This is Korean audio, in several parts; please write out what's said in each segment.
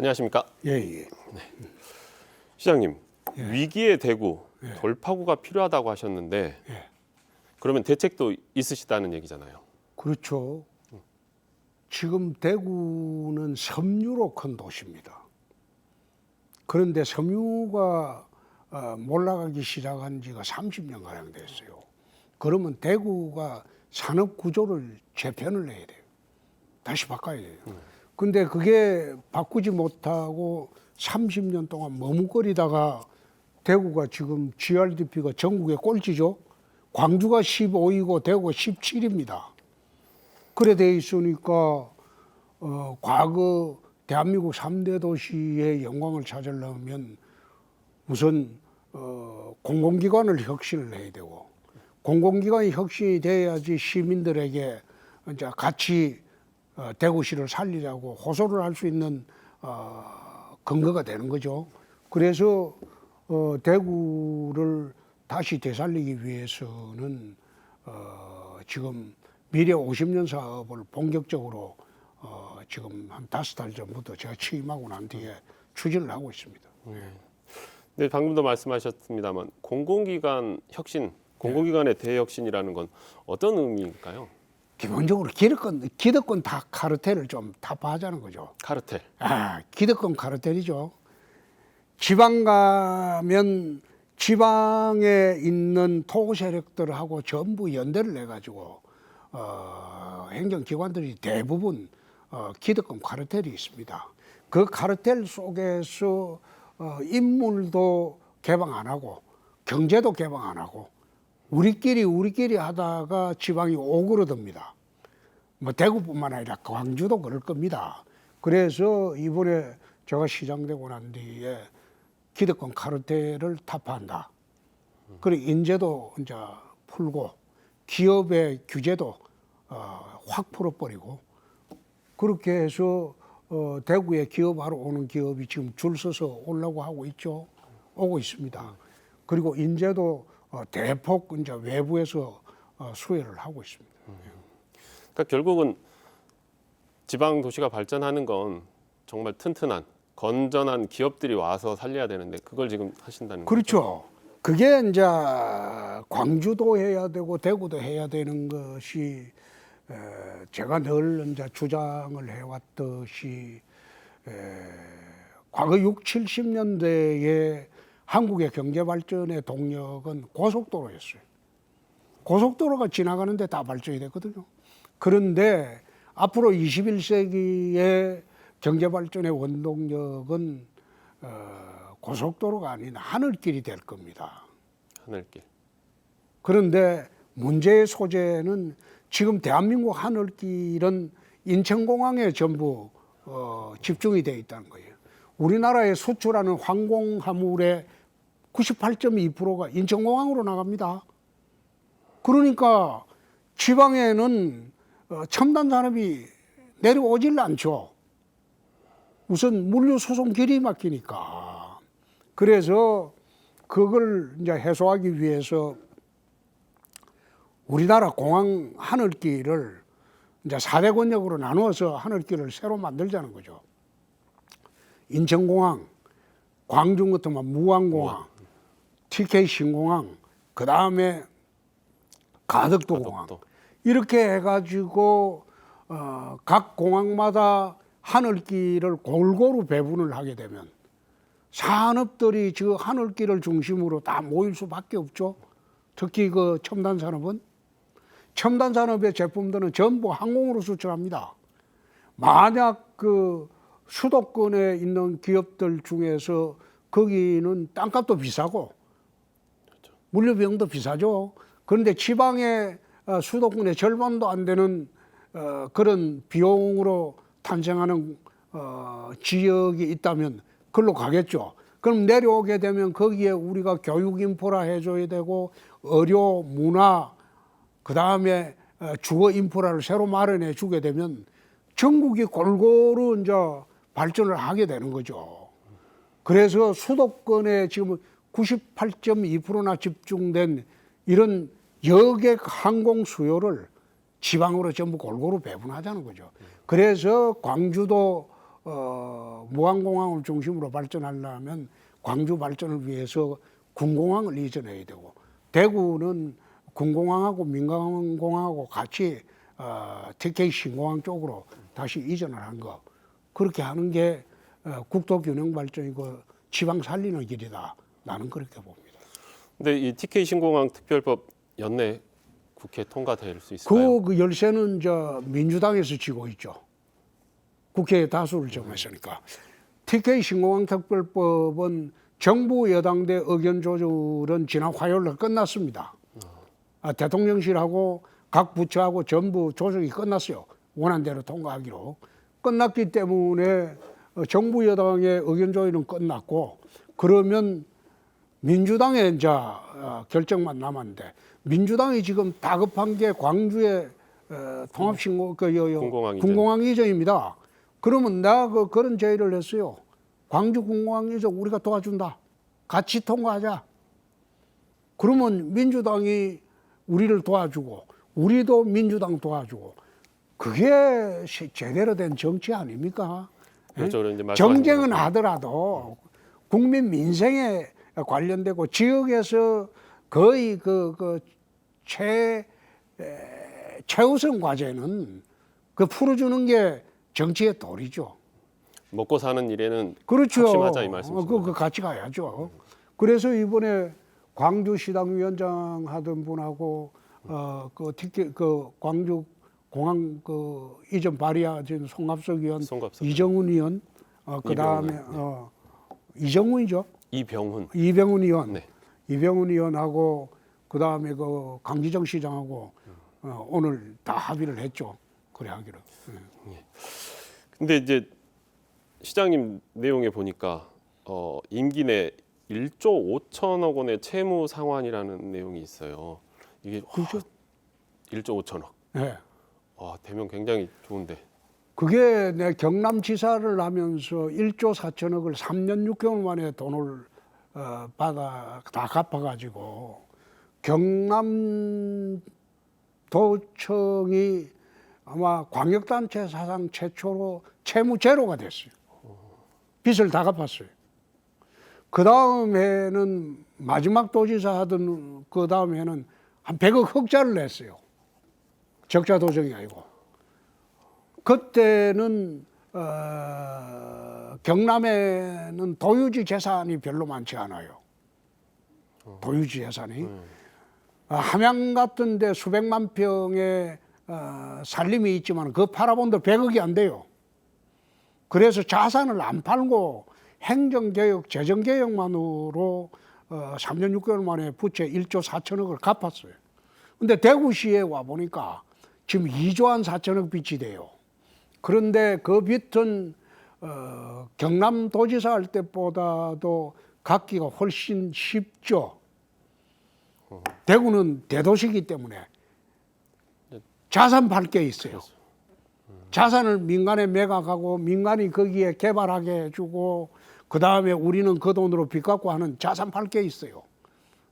안녕하십니까? 예, 예. 시장님, 예. 위기의 대구, 예. 돌파구가 필요하다고 하셨는데 예. 그러면 대책도 있으시다는 얘기잖아요. 그렇죠. 지금 대구는 섬유로 큰 도시입니다. 그런데 섬유가 몰락하기 시작한 지가 30년 가량 됐어요. 그러면 대구가 산업 구조를 재편을 해야 돼요. 다시 바꿔야 돼요. 근데 그게 바꾸지 못하고 30년 동안 머뭇거리다가 대구가 지금 GRDP가 전국의 꼴찌죠. 광주가 15이고 대구가 17입니다. 그래 돼 있으니까 과거 대한민국 3대 도시의 영광을 찾으려면 우선 공공기관을 혁신을 해야 되고 공공기관이 혁신이 돼야지 시민들에게 이제 같이 대구시를 살리자고 호소를 할 수 있는 근거가 되는 거죠. 그래서 대구를 다시 되살리기 위해서는 지금 미래 50년 사업을 본격적으로 지금 한 5달 전부터 제가 취임하고 난 뒤에 추진을 하고 있습니다. 네, 방금도 말씀하셨습니다만 공공기관 혁신, 공공기관의 대혁신이라는 건 어떤 의미일까요? 기본적으로 기득권 다 카르텔을 좀 타파하자는 거죠. 카르텔. 기득권 카르텔이죠. 지방 가면 지방에 있는 토고 세력들하고 전부 연대를 해가지고 행정기관들이 대부분 기득권 카르텔이 있습니다. 그 카르텔 속에서 인물도 개방 안 하고 경제도 개방 안 하고 우리끼리 하다가 지방이 오그러듭니다. 뭐 대구뿐만 아니라 광주도 그럴 겁니다. 그래서 이번에 제가 시장되고 난 뒤에 기득권 카르텔을 타파한다. 그리고 인재도 이제 풀고 기업의 규제도 확 풀어버리고 그렇게 해서 대구에 기업하러 오는 기업이 지금 줄 서서 오려고 하고 있죠. 오고 있습니다. 그리고 인재도 대폭 이제 외부에서 수혜를 하고 있습니다. 그러니까 결국은 지방 도시가 발전하는 건 정말 튼튼한 건전한 기업들이 와서 살려야 되는데 그걸 지금 하신다는 거죠? 그렇죠. 그게 이제 광주도 해야 되고 대구도 해야 되는 것이 제가 늘 이제 주장을 해왔듯이 과거 6, 70년대에 한국의 경제 발전의 동력은 고속도로였어요. 고속도로가 지나가는데 다 발전이 됐거든요. 그런데 앞으로 21세기의 경제 발전의 원동력은 고속도로가 아닌 하늘길이 될 겁니다. 하늘길. 그런데 문제의 소재는 지금 대한민국 하늘길은 인천공항에 전부 집중이 되어 있다는 거예요. 우리나라에 수출하는 항공화물의 98.2%가 인천공항으로 나갑니다. 그러니까 지방에는 첨단 산업이 내려오질 않죠. 우선 물류 수송 길이 막히니까. 그래서 그걸 이제 해소하기 위해서 우리나라 공항 하늘길을 이제 4대 권역으로 나누어서 하늘길을 새로 만들자는 거죠. 인천공항, 광주 같으면 무안공항, TK 신공항, 그 다음에 가덕도 공항. 이렇게 해가지고 각 공항마다 하늘길을 골고루 배분을 하게 되면 산업들이 저 하늘길을 중심으로 다 모일 수밖에 없죠. 특히 그 첨단 산업은 첨단 산업의 제품들은 전부 항공으로 수출합니다. 만약 그 수도권에 있는 기업들 중에서 거기는 땅값도 비싸고 물류 비용도 비싸죠. 그런데 지방의 수도권의 절반도 안 되는 그런 비용으로 탄생하는 지역이 있다면 그걸로 가겠죠. 그럼 내려오게 되면 거기에 우리가 교육 인프라 해줘야 되고 의료, 문화, 그 다음에 주거 인프라를 새로 마련해 주게 되면 전국이 골고루 이제 발전을 하게 되는 거죠. 그래서 수도권에 지금 98.2%나 집중된 이런 여객 항공 수요를 지방으로 전부 골고루 배분하자는 거죠. 그래서 광주도 무안공항을 중심으로 발전하려면 광주 발전을 위해서 군공항을 이전해야 되고 대구는 군공항하고 민간공항하고 같이 TK 신공항 쪽으로 다시 이전을 한 거. 그렇게 하는 게 국토 균형 발전이고 지방 살리는 길이다. 나는 그렇게 봅니다. 근데 이 TK 신공항 특별법 연내 국회 통과될 수 있을까요? 그 열쇠는 민주당에서 쥐고 있죠. 국회에 다수를 점했으니까. TK 신공항 특별법은 정부 여당대 의견 조율은 지난 화요일에 끝났습니다. 대통령실하고 각 부처하고 전부 조정이 끝났어요. 원안대로 통과하기로. 끝났기 때문에 정부 여당의 의견 조율은 끝났고 그러면 민주당의 이제 결정만 남았는데 민주당이 지금 다급한 게 광주의 통합신공 군공항 이전입니다. 그러면 내가 그런 제의를 했어요. 광주 군공항 이전 우리가 도와준다. 같이 통과하자. 그러면 민주당이 우리를 도와주고 우리도 민주당 도와주고 그게 제대로 된 정치 아닙니까? 그렇죠. 이제 정쟁은 하더라도 국민 민생에 관련되고 지역에서 거의 최우선 과제는 풀어주는 게 정치의 도리죠. 먹고 사는 일에는 그렇죠. 합심하자 이 말씀이시죠. 그 같이 가야죠. 그래서 이번에 광주시당위원장 하던 분하고 광주 공항 이전 발의하신 송갑석 의원, 이정훈 의원, 그 다음에 이정훈이죠. 이병훈 의원, 네. 이병훈 의원하고 그 다음에 강지정 시장하고 오늘 다 합의를 했죠. 그래 하기로. 근데 이제 시장님 내용에 보니까 임기 내 1조 5천억 원의 채무 상환이라는 내용이 있어요. 이게 그렇죠. 1조 5천억. 네. 와, 대면 굉장히 좋은데. 그게 내 경남지사를 하면서 1조 4천억을 3년 6개월 만에 돈을 받아 다 갚아가지고 경남도청이 아마 광역단체 사상 최초로 채무 제로가 됐어요. 빚을 다 갚았어요. 그 다음에는 마지막 도지사 하던 그 다음에는 한 100억 흑자를 냈어요. 적자 도정이 아니고. 그때는 경남에는 도유지 재산이 별로 많지 않아요. 도유지 재산이. 함양 같은 데 수백만 평의 산림이 있지만 그 팔아본들 100억이 안 돼요. 그래서 자산을 안 팔고 행정개혁, 재정개혁만으로 3년 6개월 만에 부채 1조 4천억을 갚았어요. 근데 대구시에 와보니까 지금 2조 한 4천억 빚이 돼요. 그런데 그 빚은 경남도지사 할 때보다도 갚기가 훨씬 쉽죠. 대구는 대도시이기 때문에 자산 팔 게 있어요. 자산을 민간에 매각하고 민간이 거기에 개발하게 해주고 그 다음에 우리는 그 돈으로 빚 갚고 하는 자산 팔 게 있어요.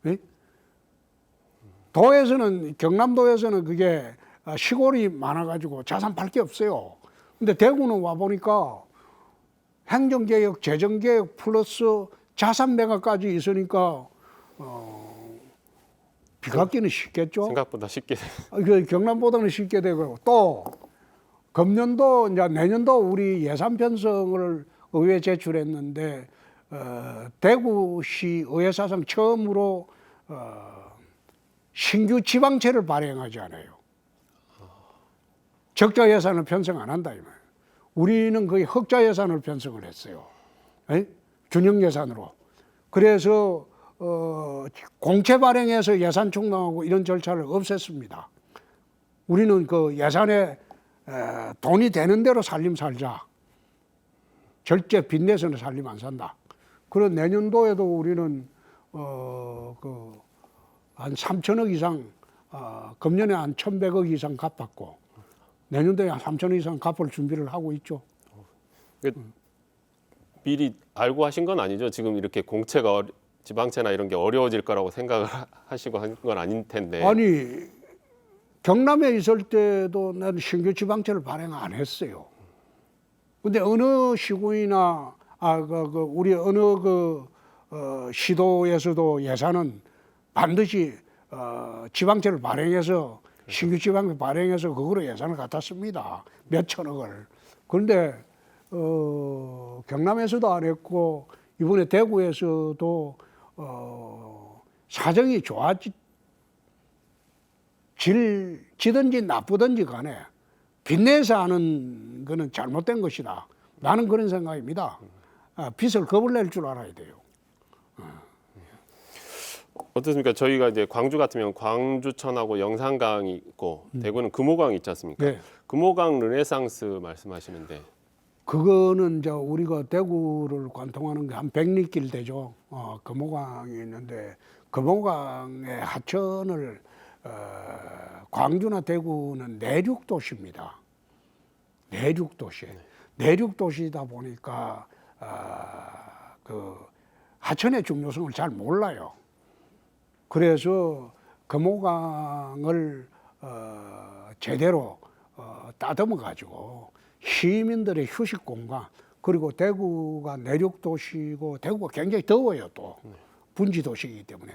네? 도에서는 경남도에서는 그게 시골이 많아가지고 자산 팔 게 없어요. 근데 대구는 와 보니까 행정개혁, 재정개혁 플러스 자산 매각까지 있으니까 빚 갚기는 쉽겠죠. 생각보다 쉽게. 경남보다는 쉽게 되고 또 금년도 이제 내년도 우리 예산 편성을 의회에 제출했는데 대구시 의회 사상 처음으로 신규 지방채를 발행하지 않아요. 적자 예산을 편성 안 한다 이 말이에요. 우리는 거의 흑자 예산을 편성을 했어요. 균형 예산으로. 그래서 공채 발행해서 예산 충당하고 이런 절차를 없앴습니다. 우리는 그 예산에 돈이 되는 대로 살림 살자. 절제 빚내서는 살림 안 산다. 그런 내년도에도 우리는 한 3천억 이상 금년에 한 1,100억 이상 갚았고 내년도에 한 3천억 이상 갚을 준비를 하고 있죠. 미리 알고 하신 건 아니죠? 지금 이렇게 공채가 지방채나 이런 게 어려워질 거라고 생각을 하시고 한 건 아닐 텐데. 아니 경남에 있을 때도 나는 신규 지방채를 발행 안 했어요. 근데 어느 시군이나 우리 어느 시도에서도 예산은 반드시 지방채를 발행해서 신규 지방을 발행해서 그거로 예산을 갖다 씁니다. 몇 천억을. 그런데 경남에서도 안 했고 이번에 대구에서도 사정이 지든지 나쁘든지 간에 빚내서 하는 거는 잘못된 것이다. 나는 그런 생각입니다. 빚을 겁을 낼 줄 알아야 돼요. 어떻습니까? 저희가 이제 광주 같으면 광주천하고 영산강이 있고 대구는 금호강이 있지 않습니까? 네. 금호강 르네상스 말씀하시는데 그거는 이제 우리가 대구를 관통하는 게 한 100리길 되죠. 금호강이 있는데 금호강의 하천을 광주나 대구는 내륙 도시입니다. 내륙 도시. 내륙 도시다 보니까 그 하천의 중요성을 잘 몰라요. 그래서 금호강을 제대로 따듬어 가지고 시민들의 휴식 공간, 그리고 대구가 내륙 도시고 대구가 굉장히 더워요. 또 분지 도시이기 때문에.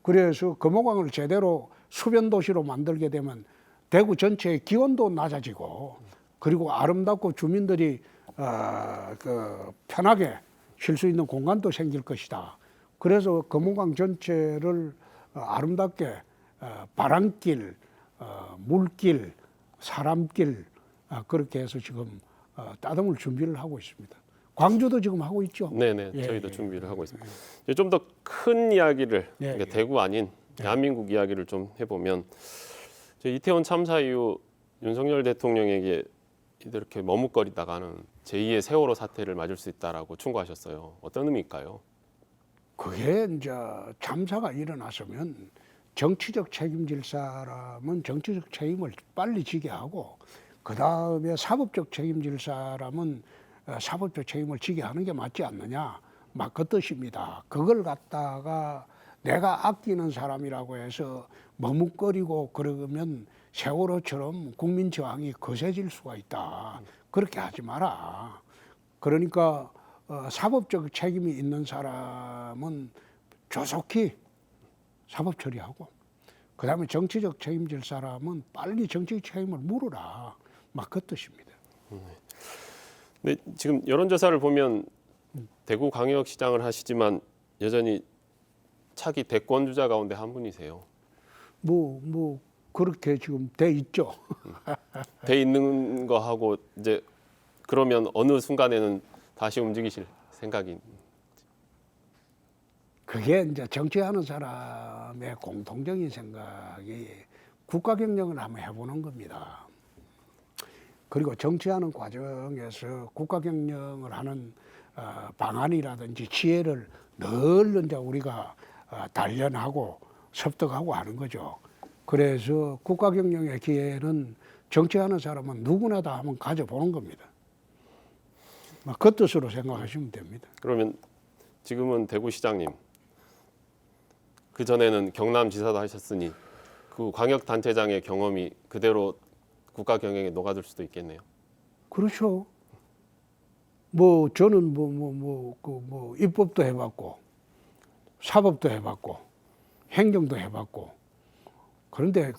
그래서 금호강을 제대로 수변 도시로 만들게 되면 대구 전체의 기온도 낮아지고, 그리고 아름답고 주민들이 편하게 쉴 수 있는 공간도 생길 것이다. 그래서 금호강 전체를 아름답게 바람길, 물길, 사람길 그렇게 해서 지금 따듬을 준비를 하고 있습니다. 광주도 지금 하고 있죠. 네네, 예, 저희도 예, 준비를 하고 있습니다. 좀 더 큰 이야기를, 예, 그러니까 예. 대구 아닌 대한민국 이야기를 좀 해보면, 이태원 참사 이후 윤석열 대통령에게 이렇게 머뭇거리다가는 제2의 세월호 사태를 맞을 수 있다라고 충고하셨어요. 어떤 의미일까요? 그게 이제 참사가 일어났으면 정치적 책임질 사람은 정치적 책임을 빨리 지게 하고, 그 다음에 사법적 책임질 사람은 사법적 책임을 지게 하는 게 맞지 않느냐, 막 그 뜻입니다. 그걸 갖다가 내가 아끼는 사람이라고 해서 머뭇거리고 그러면 세월호처럼 국민 저항이 거세질 수가 있다. 그렇게 하지 마라. 그러니까 사법적 책임이 있는 사람은 조속히 사법 처리하고, 그 다음에 정치적 책임질 사람은 빨리 정치적 책임을 물으라. 막 그 뜻입니다. 근데 지금 여론조사를 보면 대구 광역시장을 하시지만 여전히 차기 대권 주자 가운데 한 분이세요. 뭐 그렇게 지금 돼 있죠. 돼 있는 거 하고 이제 그러면 어느 순간에는 다시 움직이실 생각이? 그게 이제 정치하는 사람의 공통적인 생각이 국가 경영을 한번 해보는 겁니다. 그리고 정치하는 과정에서 국가 경영을 하는 방안이라든지 지혜를 늘 이제 우리가 단련하고 습득하고 하는 거죠. 그래서 국가 경영의 기회는 정치하는 사람은 누구나 다 한번 가져보는 겁니다. 그 뜻으로 생각하시면 됩니다. 그러면 지금은 대구시장님, 그 전에는 경남지사도 하셨으니 그 광역단체장의 경험이 그대로 국가 경영에 녹아들 수도 있겠네요. 그렇죠. 뭐 저는 입법도 해봤고 사법도 해봤고 행정도 해봤고, 그런데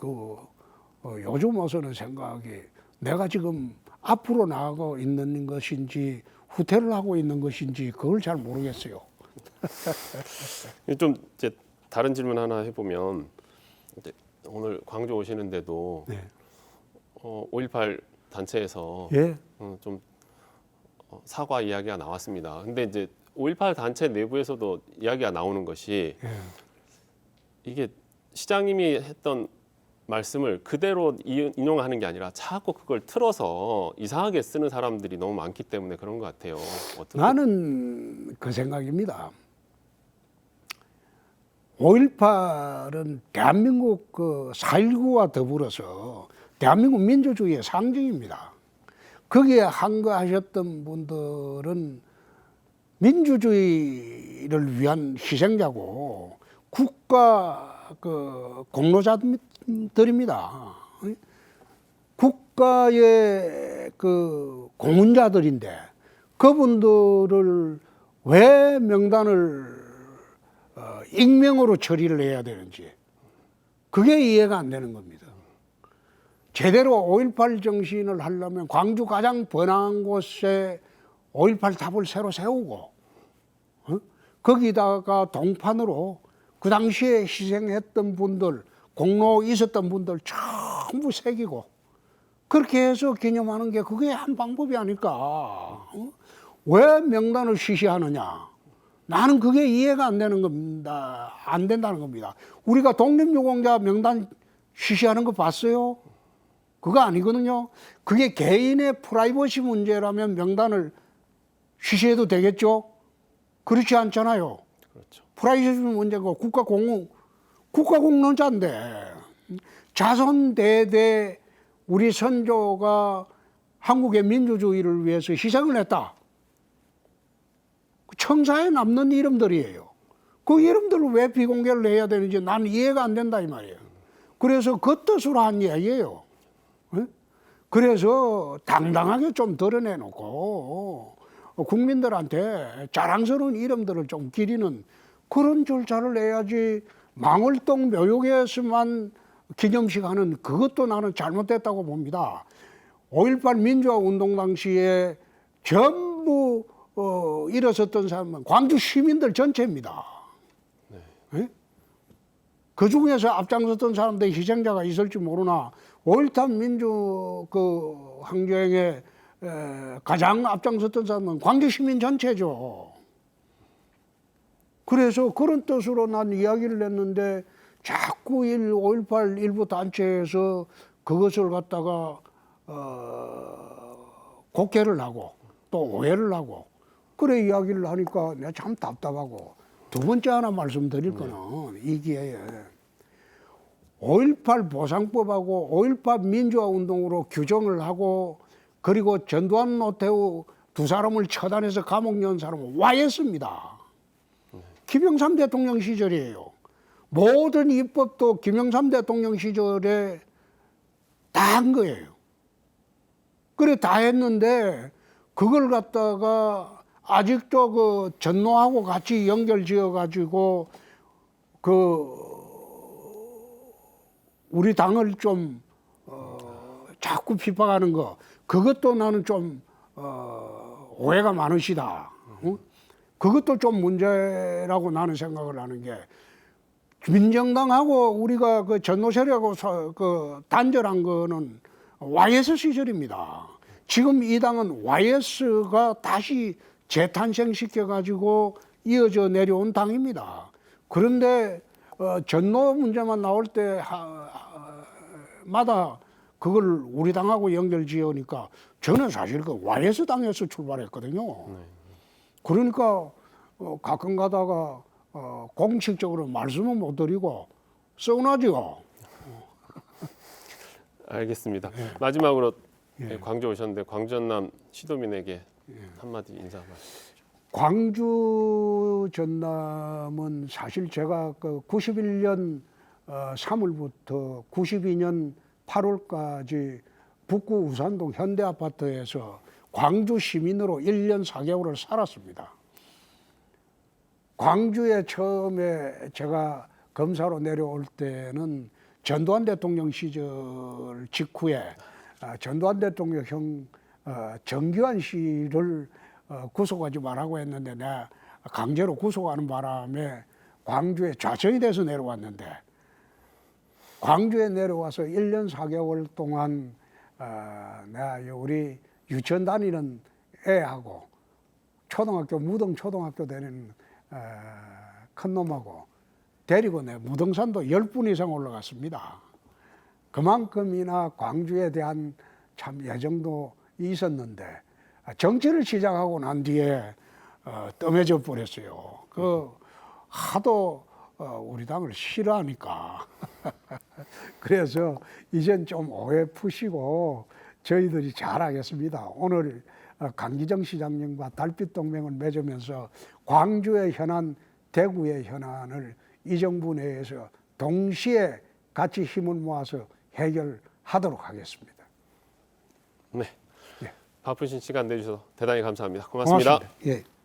요즘 와서는 생각이 내가 지금 앞으로 나가고 있는 것인지 후퇴를 하고 있는 것인지 그걸 잘 모르겠어요. 좀 이제 다른 질문 하나 해보면, 이제 오늘 광주 오시는데도 네. 5.18 단체에서 예. 좀 사과 이야기가 나왔습니다. 근데 이제 5.18 단체 내부에서도 이야기가 나오는 것이, 예. 이게 시장님이 했던 말씀을 그대로 인용하는 게 아니라 자꾸 그걸 틀어서 이상하게 쓰는 사람들이 너무 많기 때문에 그런 것 같아요. 어떻게? 나는 그 생각입니다. 5.18은 대한민국 4.19와 더불어서 대한민국 민주주의의 상징입니다. 거기에 항거하셨던 분들은 민주주의를 위한 희생자고 국가 공로자들입니다. 국가의 그 공문자들인데 그분들을 왜 명단을 익명으로 처리를 해야 되는지 그게 이해가 안 되는 겁니다. 제대로 5.18 정신을 하려면 광주 가장 번화한 곳에 5.18 답을 새로 세우고 거기다가 동판으로 그 당시에 희생했던 분들, 공로 있었던 분들 전부 새기고 그렇게 해서 기념하는 게 그게 한 방법이 아닐까. 왜 명단을 시시하느냐. 나는 그게 이해가 안 되는 겁니다. 안 된다는 겁니다. 우리가 독립유공자 명단 시시하는 거 봤어요? 그거 아니거든요. 그게 개인의 프라이버시 문제라면 명단을 시시해도 되겠죠? 그렇지 않잖아요. 그렇죠. 프라이버시 문제고 국가공로자인데 자손 대대 우리 선조가 한국의 민주주의를 위해서 희생을 했다. 청사에 남는 이름들이에요. 그 이름들을 왜 비공개를 해야 되는지 나는 이해가 안 된다 이 말이에요. 그래서 그 뜻으로 한 이야기예요. 그래서 당당하게 좀 드러내놓고 국민들한테 자랑스러운 이름들을 좀 기리는 그런 절차를 해야지 망월동 묘역에서만 기념식 하는 그것도 나는 잘못됐다고 봅니다. 5.18 민주화 운동 당시에 전부 일어섰던 사람은 광주 시민들 전체입니다. 네. 그 중에서 앞장섰던 사람들이 희생자가 있을지 모르나 5.18 민주 그 항쟁에 가장 앞장섰던 사람은 광주 시민 전체죠. 그래서 그런 뜻으로 난 이야기를 했는데 자꾸 5.18 일부 단체에서 그것을 갖다가 곡해를 하고 또 오해를 하고 그래 이야기를 하니까 내가 참 답답하고 두 번째 하나 말씀드릴 거는 이 기회에 5.18 보상법하고 5.18 민주화 운동으로 규정을 하고 그리고 전두환 노태우 두 사람을 처단해서 감옥 넣은 사람은 YS입니다. 김영삼 대통령 시절이에요. 모든 입법도 김영삼 대통령 시절에 다 한 거예요. 그래 다 했는데 그걸 갖다가 아직도 그 전노하고 같이 연결 지어 가지고 그 우리 당을 좀 자꾸 비판하는 거 그것도 나는 좀 오해가 많으시다. 그것도 좀 문제라고 나는 생각을 하는 게 민정당하고 우리가 그 전노 세력하고 그 단절한 거는 YS 시절입니다. 지금 이 당은 YS가 다시 재탄생시켜 가지고 이어져 내려온 당입니다. 그런데 전노 문제만 나올 때마다 그걸 우리 당하고 연결 지으니까 저는 사실 그 YS 당에서 출발했거든요. 그러니까 가끔 가다가 공식적으로 말씀은 못 드리고 서운하죠. 알겠습니다. 마지막으로 광주 오셨는데 광주 전남 시도민에게 한마디 인사 말씀. 광주 전남은 사실 제가 그 91년 3월부터 92년 8월까지 북구 우산동 현대아파트에서 광주 시민으로 1년 4개월을 살았습니다. 광주에 처음에 제가 검사로 내려올 때는 전두환 대통령 시절 직후에 전두환 대통령 형 정규환 씨를 구속하지 말라고 했는데 내가 강제로 구속하는 바람에 광주에 좌천이 돼서 내려왔는데 광주에 내려와서 1년 4개월 동안 내가 우리 유치원 다니는 애하고 초등학교 무등 초등학교 다니는 큰 놈하고 데리고 내 무등산도 10분 이상 올라갔습니다. 그만큼이나 광주에 대한 참 애정도 있었는데 정치를 시작하고 난 뒤에 뜸해져 버렸어요. 그 하도 우리 당을 싫어하니까 그래서 이젠 좀 오해 푸시고 저희들이 잘하겠습니다. 오늘 강기정 시장님과 달빛 동맹을 맺으면서 광주의 현안, 대구의 현안을 이 정부 내에서 동시에 같이 힘을 모아서 해결하도록 하겠습니다. 네. 네. 바쁘신 시간 내주셔서 대단히 감사합니다. 고맙습니다. 고맙습니다. 예.